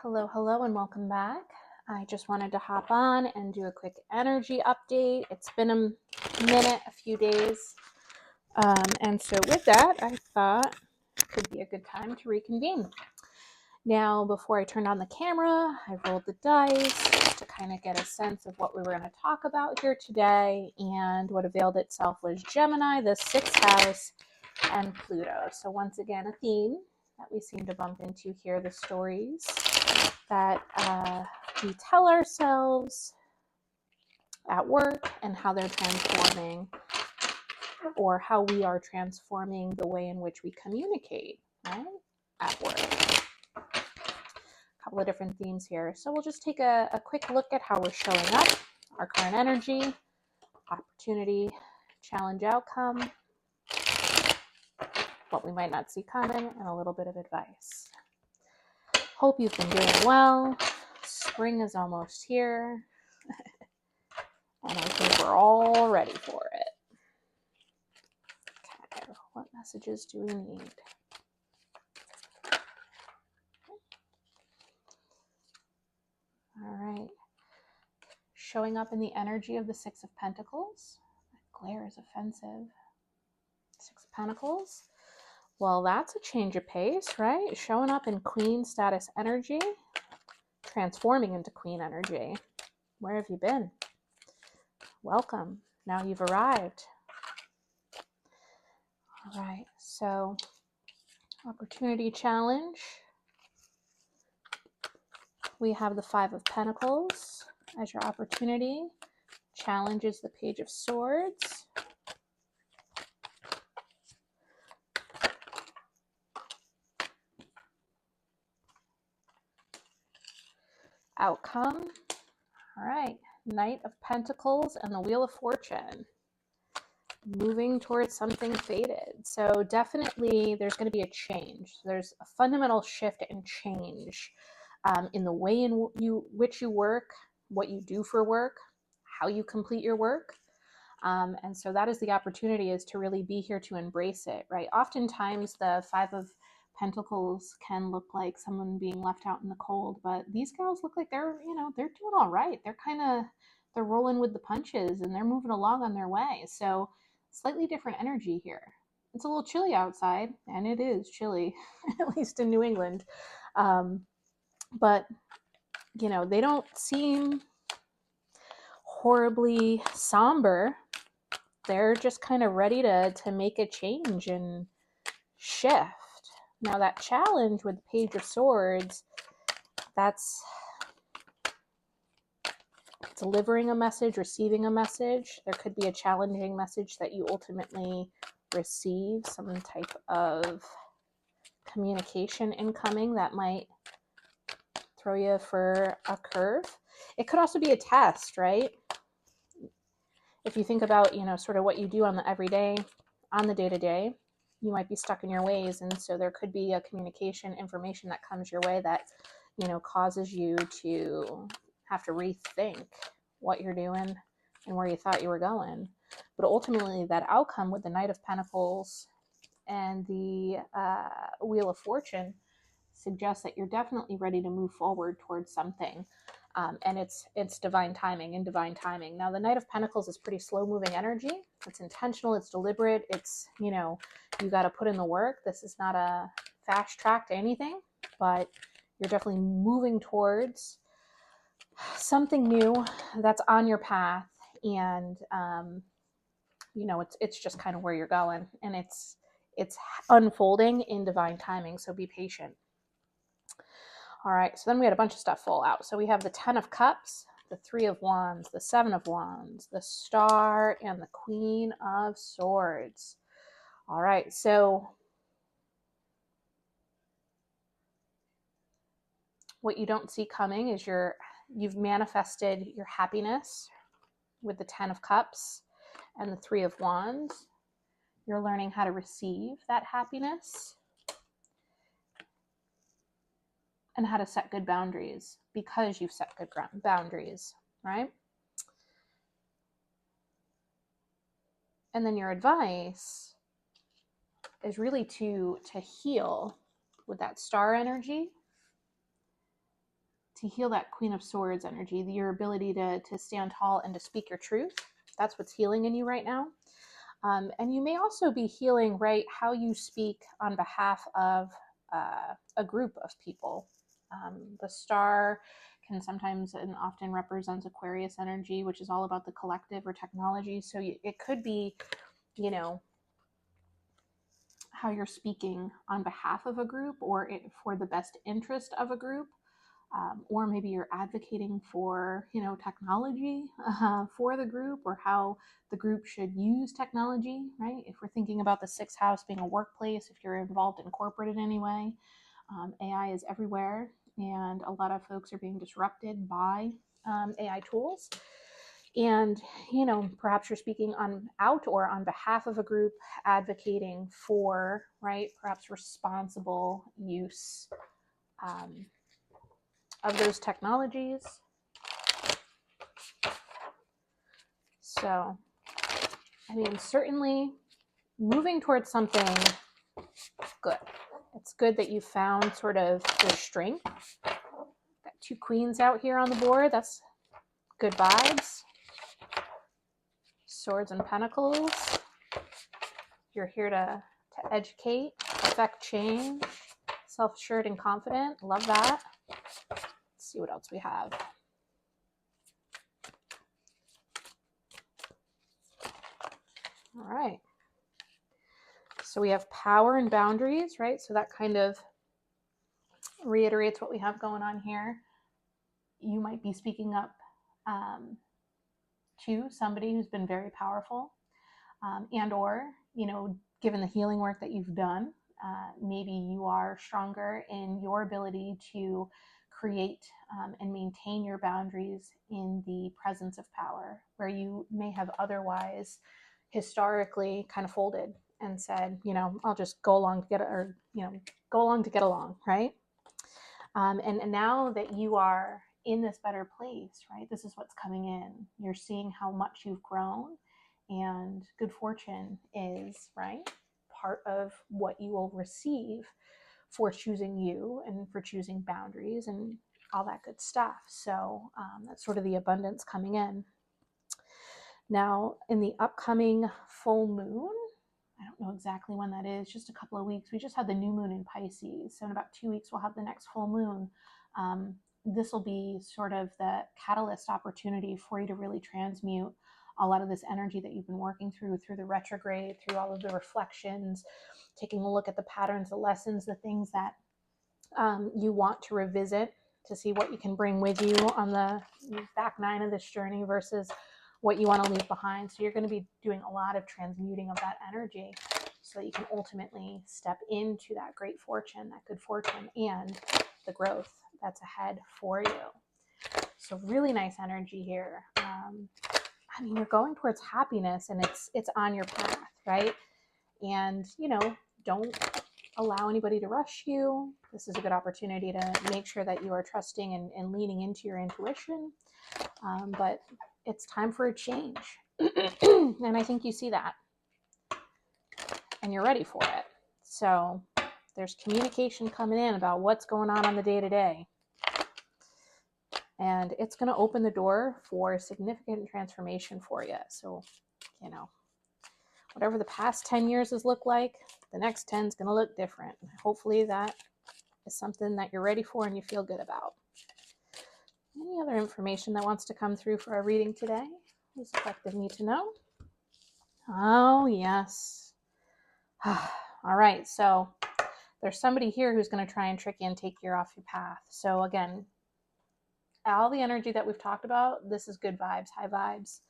Hello, hello, and welcome back. I just wanted to hop on and do a quick energy update. It's been a minute, a few days. And so with that, I thought it could be a good time to reconvene. Now, before I turned on the camera, I rolled the dice to kind of get a sense of what we were going to talk about here today. And what availed itself was Gemini, the 6th house, and Pluto. So once again, a theme that we seem to bump into here, the stories that we tell ourselves at work and how they're transforming, or how we are transforming the way in which we communicate, right, at work. A couple of different themes here. So we'll just take a quick look at how we're showing up, our current energy, opportunity, challenge, outcome, what we might not see coming, and a little bit of advice. Hope you've been doing well. Spring is almost here. And I think we're all ready for it. Okay, what messages do we need? All right. Showing up in the energy of the Six of Pentacles. That glare is offensive. Six of Pentacles. Well, that's a change of pace, right? Showing up in Queen status energy, transforming into Queen energy. Where have you been? Welcome. Now you've arrived. All right, so opportunity challenge. We have the Five of Pentacles as your opportunity. Challenge is the Page of Swords. Outcome. All right, Knight of Pentacles and the Wheel of Fortune. Moving towards something fated. So definitely there's going to be a change. There's a fundamental shift and change in the way in which you work, what you do for work, how you complete your work. And so that is the opportunity, is to really be here to embrace it, right? Oftentimes the Five of Pentacles can look like someone being left out in the cold, but these girls look like they're doing all right. They're rolling with the punches and they're moving along on their way. So slightly different energy here. It's a little chilly outside, and it is chilly, at least in New England. But they don't seem horribly somber. They're just kind of ready to make a change and shift. Now that challenge with the Page of Swords, that's delivering a message, receiving a message. There could be a challenging message that you ultimately receive, some type of communication incoming that might throw you for a curve. It could also be a test, right? If you think about, sort of what you do on the everyday, on the day-to-day, you might be stuck in your ways. And so there could be a communication information that comes your way that, causes you to have to rethink what you're doing and where you thought you were going. But ultimately that outcome with the Knight of Pentacles and the Wheel of Fortune suggests that you're definitely ready to move forward towards something. And it's divine timing and divine timing. Now, the Knight of Pentacles is pretty slow moving energy. It's intentional. It's deliberate. It's, you got to put in the work. This is not a fast track to anything, but you're definitely moving towards something new that's on your path. And, it's just kind of where you're going, and it's unfolding in divine timing. So be patient. All right, so then we had a bunch of stuff fall out. So we have the 10 of Cups, the 3 of Wands, the 7 of Wands, the Star, and the Queen of Swords. All right, so what you don't see coming is you've manifested your happiness with the 10 of Cups and the 3 of Wands. You're learning how to receive that happiness and how to set good boundaries because you've set good boundaries, right? And then your advice is really to heal with that Star energy to heal that Queen of Swords energy, your ability to stand tall and to speak your truth. That's what's healing in you right now. And you may also be healing, right, how you speak on behalf of a group of people. The star can sometimes and often represents Aquarius energy, which is all about the collective or technology. So it could be, you know, how you're speaking on behalf of a group or for the best interest of a group. Or maybe you're advocating for, you know, technology for the group, or how the group should use technology, right? If we're thinking about the sixth house being a workplace, if you're involved in corporate in any way, AI is everywhere, and a lot of folks are being disrupted by AI tools. And, you know, perhaps you're speaking out or on behalf of a group, advocating for, right, perhaps responsible use of those technologies. So, I mean, certainly moving towards something good. It's good that you found sort of the strength. Got 2 queens out here on the board. That's good vibes. Swords and Pentacles. You're here to educate, affect change, self-assured and confident. Love that. Let's see what else we have. All right. So we have power and boundaries, right? So that kind of reiterates what we have going on here. You might be speaking up to somebody who's been very powerful, and or, you know, given the healing work that you've done, maybe you are stronger in your ability to create and maintain your boundaries in the presence of power, where you may have otherwise historically kind of folded and said, you know, I'll just go along to get, or, you know, go along to get along, right? And now that you are in this better place, right, this is what's coming in. You're seeing how much you've grown, and good fortune is, right, part of what you will receive for choosing you and for choosing boundaries and all that good stuff. So that's sort of the abundance coming in. Now, in the upcoming full moon, I don't know exactly when that is, just a couple of weeks. We just had the new moon in Pisces. So in about 2 weeks, we'll have the next full moon. This will be sort of the catalyst opportunity for you to really transmute a lot of this energy that you've been working through the retrograde, through all of the reflections, taking a look at the patterns, the lessons, the things that you want to revisit to see what you can bring with you on the back 9 of this journey versus what you want to leave behind. So you're going to be doing a lot of transmuting of that energy so that you can ultimately step into that great fortune, that good fortune, and the growth that's ahead for you. So really nice energy here. I mean, you're going towards happiness, and it's on your path, right? And, you know, don't allow anybody to rush you. This is a good opportunity to make sure that you are trusting and leaning into your intuition. But it's time for a change. And I think you see that. And you're ready for it. So there's communication coming in about what's going on the day-to-day. And it's going to open the door for significant transformation for you. So, you know, whatever the past 10 years has looked like, the next 10 is going to look different. Hopefully that is something that you're ready for and you feel good about. Any other information that wants to come through for our reading today? What does the collective need to know? Oh, yes. All right. So there's somebody here who's going to try and trick you and take you off your path. So again, all the energy that we've talked about, this is good vibes, high vibes.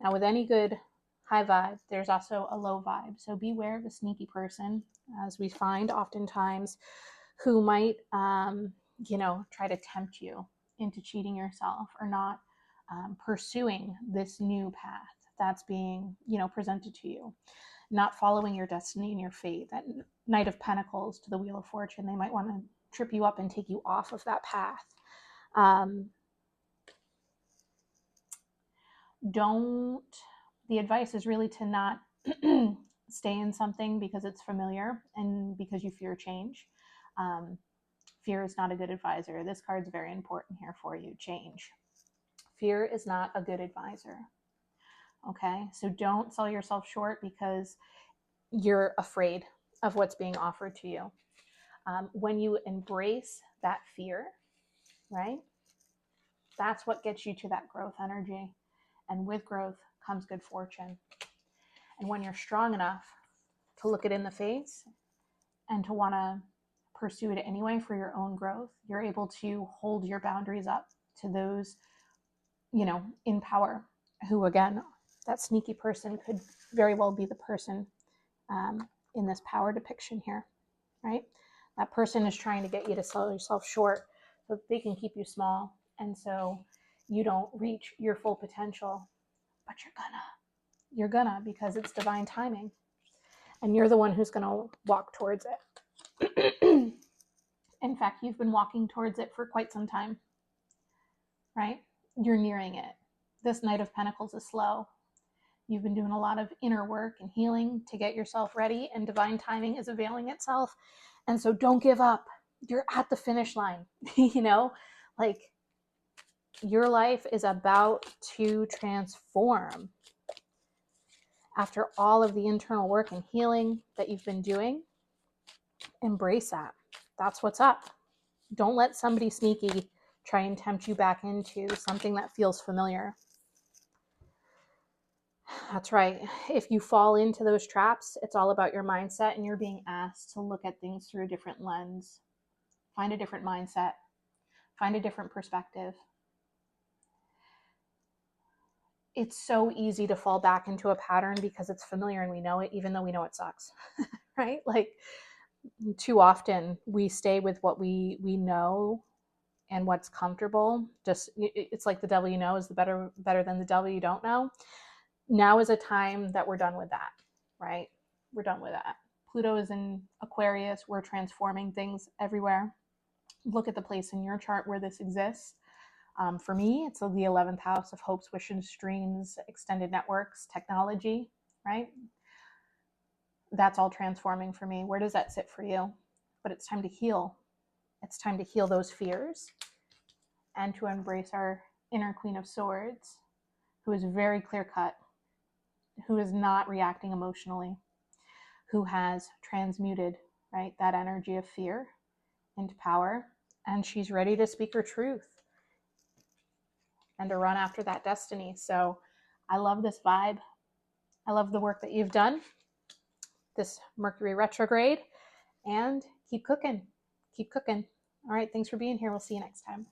Now with any good high vibe, there's also a low vibe. So beware of a sneaky person, as we find oftentimes, who might, you know, try to tempt you into cheating yourself or not pursuing this new path that's being, you know, presented to you, not following your destiny and your fate. That Knight of Pentacles to the Wheel of Fortune, they might want to trip you up and take you off of that path. The advice is really to not stay in something because it's familiar and because you fear change. Fear is not a good advisor. This card's very important here for you. Change. Fear is not a good advisor. Okay, so don't sell yourself short because you're afraid of what's being offered to you. When you embrace that fear, right, that's what gets you to that growth energy. And with growth comes good fortune. And when you're strong enough to look it in the face and to want to pursue it anyway for your own growth, you're able to hold your boundaries up to those, in power, who, again, that sneaky person could very well be the person in this power depiction here, right? That person is trying to get you to sell yourself short so that they can keep you small. And so you don't reach your full potential, but you're gonna, because it's divine timing. And you're the one who's gonna walk towards it. In fact, you've been walking towards it for quite some time, right? You're nearing it. This Knight of Pentacles is slow. You've been doing a lot of inner work and healing to get yourself ready, and divine timing is availing itself. And so don't give up. You're at the finish line. Like, your life is about to transform. After all of the internal work and healing that you've been doing, embrace that. That's what's up. Don't let somebody sneaky try and tempt you back into something that feels familiar. That's right. If you fall into those traps, it's all about your mindset, and you're being asked to look at things through a different lens. Find a different mindset. Find a different perspective. It's so easy to fall back into a pattern because it's familiar and we know it, even though we know it sucks, right? Like, too often we stay with what we know and what's comfortable. Just, it's like the devil you know is better than the devil you don't know. Now is a time that we're done with that, right? We're done with that. Pluto is in Aquarius. We're transforming things everywhere. Look at the place in your chart where this exists. For me, it's the 11th house of hopes, wishes, dreams, extended networks, technology, right? That's all transforming for me. Where does that sit for you? But it's time to heal. It's time to heal those fears and to embrace our inner Queen of Swords, who is very clear-cut, who is not reacting emotionally, who has transmuted, right, that energy of fear into power, and she's ready to speak her truth and to run after that destiny. So I love this vibe. I love the work that you've done, this Mercury retrograde, and keep cooking. Keep cooking. All right, thanks for being here. We'll see you next time.